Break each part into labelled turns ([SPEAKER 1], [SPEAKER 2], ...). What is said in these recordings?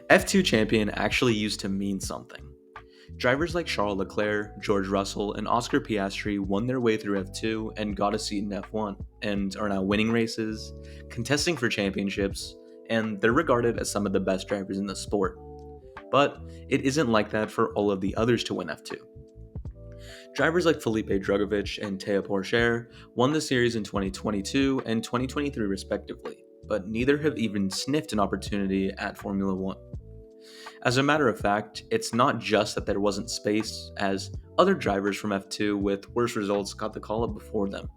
[SPEAKER 1] F2 champion actually used to mean something. Drivers like Charles Leclerc, George Russell, and Oscar Piastri won their way through F2 and got a seat in F1, and are now winning races, contesting for championships, and they're regarded as some of the best drivers in the sport. But it isn't like that for all of the others to win F2. Drivers like Felipe Drugovich and Theo Pourchaire won the series in 2022 and 2023 respectively, but neither have even sniffed an opportunity at Formula One. As a matter of fact, it's not just that there wasn't space, as other drivers from F2 with worse results got the call up before them.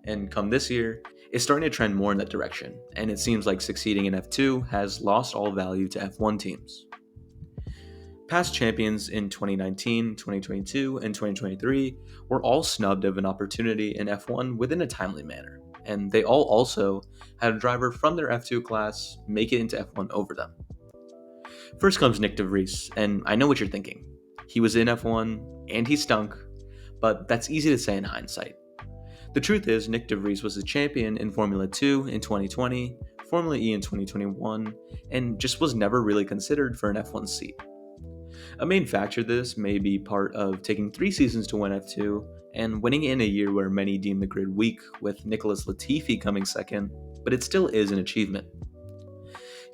[SPEAKER 1] And come this year, it's starting to trend more in that direction, and it seems like succeeding in F2 has lost all value to F1 teams. Past champions in 2019, 2022, and 2023 were all snubbed of an opportunity in F1 within a timely manner, and they all also had a driver from their F2 class make it into F1 over them. First comes Nyck De Vries, and I know what you're thinking. He was in F1, and he stunk, but that's easy to say in hindsight. The truth is, Nyck De Vries was a champion in Formula 2 in 2020, Formula E in 2021, and just was never really considered for an F1 seat. A main factor of this may be part of taking 3 seasons to win F2, and winning in a year where many deem the grid weak, with Nicholas Latifi coming second, but it still is an achievement.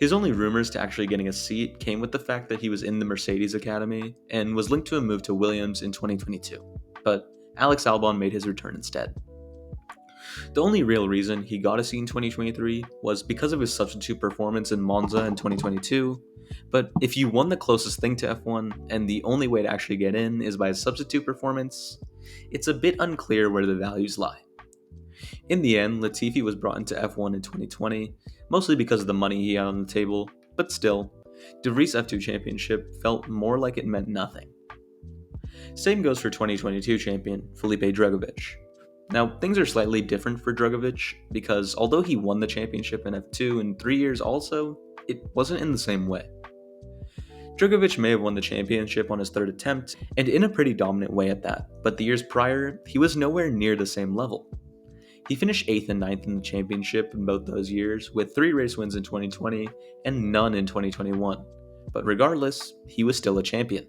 [SPEAKER 1] His only rumors to actually getting a seat came with the fact that he was in the Mercedes Academy and was linked to a move to Williams in 2022, but Alex Albon made his return instead. The only real reason he got a seat in 2023 was because of his substitute performance in Monza in 2022, but if you won the closest thing to F1 and the only way to actually get in is by a substitute performance, it's a bit unclear where the values lie. In the end, Latifi was brought into F1 in 2020, mostly because of the money he had on the table, but still, De Vries' F2 championship felt more like it meant nothing. Same goes for 2022 champion Felipe Drugovich. Now, things are slightly different for Drugovich, because although he won the championship in F2 in 3 years also, it wasn't in the same way. Drugovich may have won the championship on his 3rd attempt, and in a pretty dominant way at that, but the years prior, he was nowhere near the same level. He finished 8th and 9th in the championship in both those years, with 3 race wins in 2020 and none in 2021, but regardless, he was still a champion.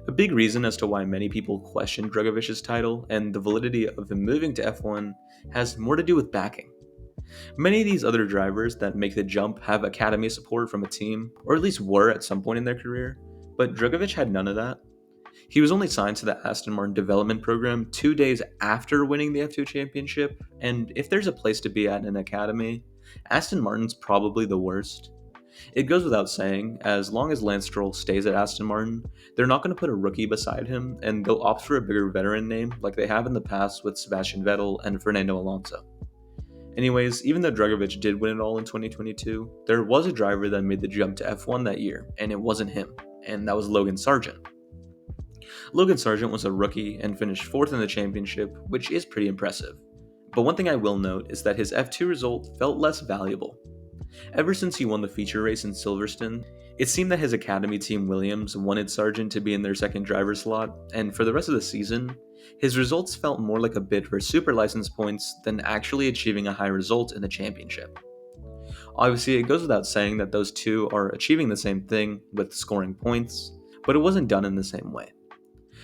[SPEAKER 1] A big reason as to why many people question Drugovich's title and the validity of him moving to F1 has more to do with backing. Many of these other drivers that make the jump have academy support from a team, or at least were at some point in their career, but Drugovich had none of that. He was only signed to the Aston Martin development program 2 days after winning the F2 championship, and if there's a place to be at an academy, Aston Martin's probably the worst. It goes without saying, as long as Lance Stroll stays at Aston Martin, they're not going to put a rookie beside him, and they'll opt for a bigger veteran name like they have in the past with Sebastian Vettel and Fernando Alonso. Anyways, even though Drugovich did win it all in 2022, there was a driver that made the jump to F1 that year, and it wasn't him, and that was Logan Sargeant. Logan Sargeant was a rookie and finished 4th in the championship, which is pretty impressive. But one thing I will note is that his F2 result felt less valuable. Ever since he won the feature race in Silverstone, it seemed that his academy team Williams wanted Sargeant to be in their second driver slot, and for the rest of the season, his results felt more like a bid for super license points than actually achieving a high result in the championship. Obviously, it goes without saying that those two are achieving the same thing with scoring points, but it wasn't done in the same way.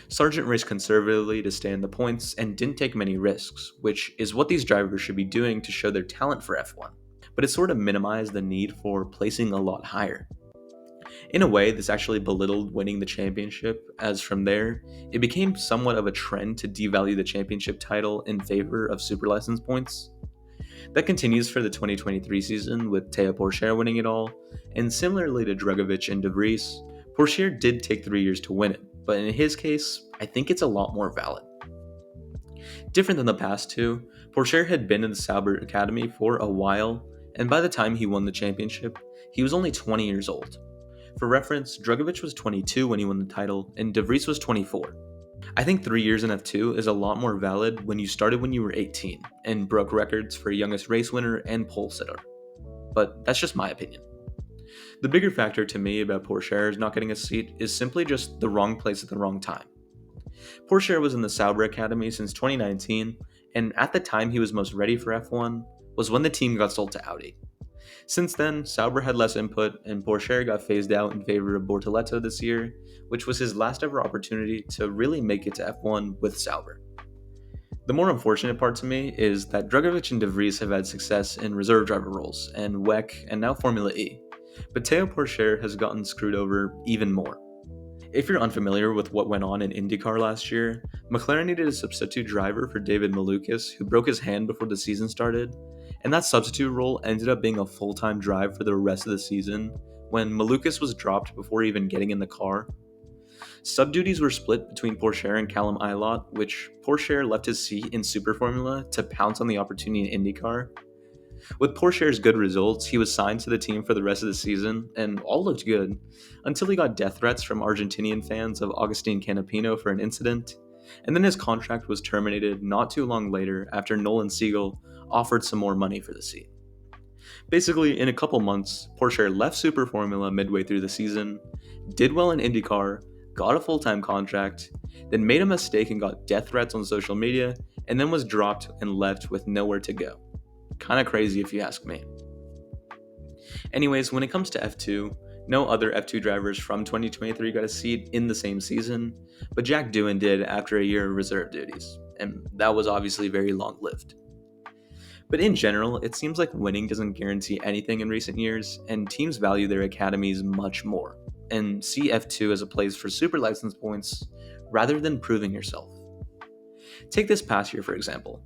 [SPEAKER 1] Sargeant raced conservatively to stay in the points and didn't take many risks, which is what these drivers should be doing to show their talent for F1, but it sort of minimized the need for placing a lot higher. In a way, this actually belittled winning the championship, as from there, it became somewhat of a trend to devalue the championship title in favor of super license points. That continues for the 2023 season, with Theo Pourchaire winning it all, and similarly to Drugovich and De Vries, Pourchaire did take 3 years to win it, but in his case, I think it's a lot more valid. Different than the past two, Pourchaire had been in the Sauber Academy for a while, and by the time he won the championship, he was only 20 years old. For reference, Drugovich was 22 when he won the title, and De Vries was 24. I think 3 years in F2 is a lot more valid when you started when you were 18, and broke records for youngest race winner and pole sitter. But that's just my opinion. The bigger factor to me about Pourchaire's not getting a seat is simply just the wrong place at the wrong time. Pourchaire was in the Sauber Academy since 2019, and at the time he was most ready for F1 was when the team got sold to Audi. Since then, Sauber had less input, and Pourchaire got phased out in favor of Bortoleto this year, which was his last ever opportunity to really make it to F1 with Sauber. The more unfortunate part to me is that Drugovich and De Vries have had success in reserve driver roles, and WEC, and now Formula E, but Theo Pourchaire has gotten screwed over even more. If you're unfamiliar with what went on in IndyCar last year, McLaren needed a substitute driver for David Malukas, who broke his hand before the season started, and that substitute role ended up being a full-time drive for the rest of the season when Malukas was dropped before even getting in the car. Sub-duties were split between Pourchaire and Callum Ilott, which Pourchaire left his seat in Super Formula to pounce on the opportunity in IndyCar. With Pourchaire's good results, he was signed to the team for the rest of the season, and all looked good, until he got death threats from Argentinian fans of Agustin Canapino for an incident, and then his contract was terminated not too long later after Nolan Siegel offered some more money for the seat. Basically, in a couple months, Pourchaire left Super Formula midway through the season, did well in IndyCar, got a full-time contract, then made a mistake and got death threats on social media, and then was dropped and left with nowhere to go. Kinda crazy if you ask me. Anyways, when it comes to F2, no other F2 drivers from 2023 got a seat in the same season, but Jack Doohan did after a year of reserve duties, and that was obviously very long-lived. But in general, it seems like winning doesn't guarantee anything in recent years, and teams value their academies much more, and see F2 as a place for super license points rather than proving yourself. Take this past year, for example.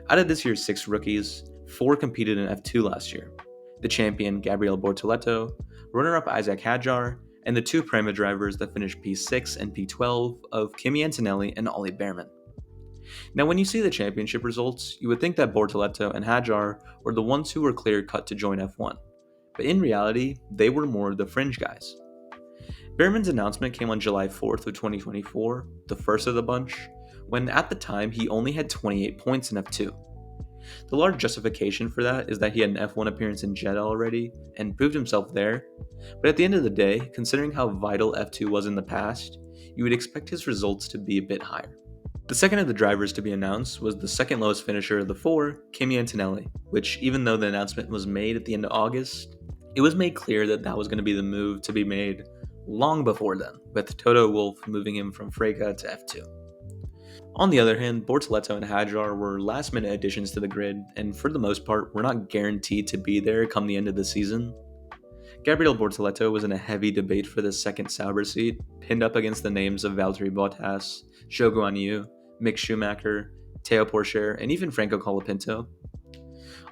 [SPEAKER 1] Out of this year's 6 rookies, 4 competed in F2 last year. The champion Gabriel Bortoleto, runner-up Isaac Hadjar, and the 2 Prema drivers that finished P6 and P12 of Kimi Antonelli and Ollie Behrman. Now when you see the championship results, you would think that Bortoleto and Hadjar were the ones who were clear-cut to join F1, but in reality, they were more of the fringe guys. Behrman's announcement came on July 4th of 2024, the first of the bunch, when at the time he only had 28 points in F2. The large justification for that is that he had an F1 appearance in Jeddah already and proved himself there, but at the end of the day, considering how vital F2 was in the past, you would expect his results to be a bit higher. The second of the drivers to be announced was the second lowest finisher of the 4, Kimi Antonelli, which even though the announcement was made at the end of August, it was made clear that that was going to be the move to be made long before then, with Toto Wolff moving him from Freka to F2. On the other hand, Bortoleto and Hadjar were last-minute additions to the grid, and for the most part, were not guaranteed to be there come the end of the season. Gabriel Bortoleto was in a heavy debate for the second Sauber seat, pinned up against the names of Valtteri Bottas, Zhou Guanyu, Mick Schumacher, Theo Pourchaire, and even Franco Colapinto.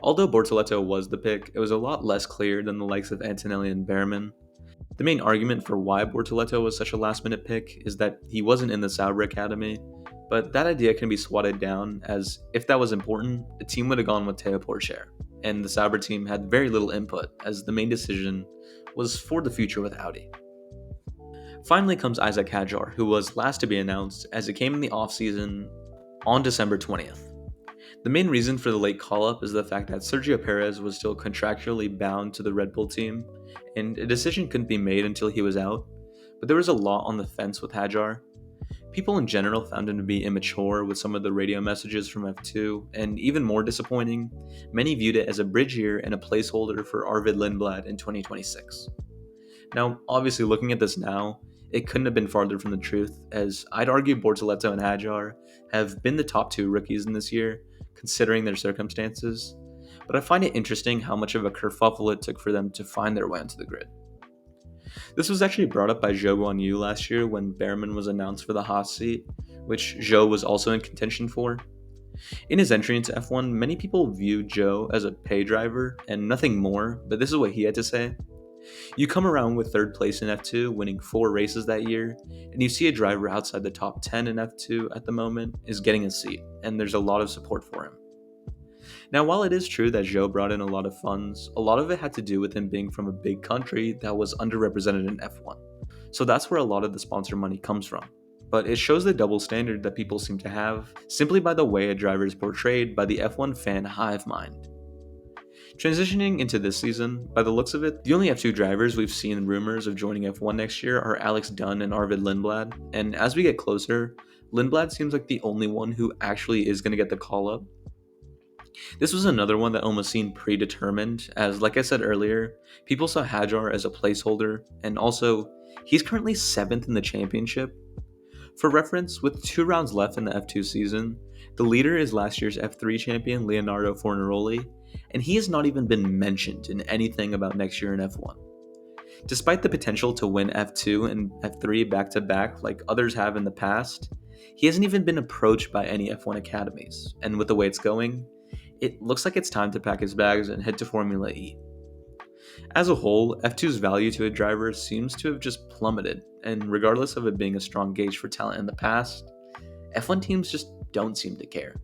[SPEAKER 1] Although Bortoleto was the pick, it was a lot less clear than the likes of Antonelli and Behrman. The main argument for why Bortoleto was such a last-minute pick is that he wasn't in the Sauber Academy, but that idea can be swatted down as if that was important, the team would have gone with Theo Pourchaire, and the Sauber team had very little input as the main decision was for the future with Audi. Finally comes Isaac Hadjar, who was last to be announced as it came in the off-season on December 20th. The main reason for the late call-up is the fact that Sergio Perez was still contractually bound to the Red Bull team, and a decision couldn't be made until he was out, but there was a lot on the fence with Hadjar. People in general found him to be immature with some of the radio messages from F2, and even more disappointing, many viewed it as a bridge year and a placeholder for Arvid Lindblad in 2026. Now, obviously looking at this now, it couldn't have been farther from the truth, as I'd argue Bortoleto and Hadjar have been the top 2 rookies in this year, considering their circumstances, but I find it interesting how much of a kerfuffle it took for them to find their way onto the grid. This was actually brought up by Zhou Guanyu last year when Behrman was announced for the Haas seat, which Zhou was also in contention for. In his entry into F1, many people viewed Zhou as a pay driver and nothing more, but this is what he had to say. You come around with 3rd place in F2, winning 4 races that year, and you see a driver outside the top 10 in F2 at the moment is getting a seat, and there's a lot of support for him. Now, while it is true that Zhou brought in a lot of funds, a lot of it had to do with him being from a big country that was underrepresented in F1. So that's where a lot of the sponsor money comes from. But it shows the double standard that people seem to have, simply by the way a driver is portrayed by the F1 fan hive mind. Transitioning into this season, by the looks of it, the only F2 drivers we've seen rumors of joining F1 next year are Alex Dunn and Arvid Lindblad, and as we get closer, Lindblad seems like the only one who actually is going to get the call-up. This was another one that almost seemed predetermined, as, like I said earlier, people saw Hadjar as a placeholder, and also, he's currently 7th in the championship. For reference, with 2 rounds left in the F2 season, the leader is last year's F3 champion Leonardo Fornaroli, and he has not even been mentioned in anything about next year in F1. Despite the potential to win F2 and F3 back to back like others have in the past, he hasn't even been approached by any F1 academies, and with the way it's going, it looks like it's time to pack his bags and head to Formula E. As a whole, F2's value to a driver seems to have just plummeted, and regardless of it being a strong gauge for talent in the past, F1 teams just don't seem to care.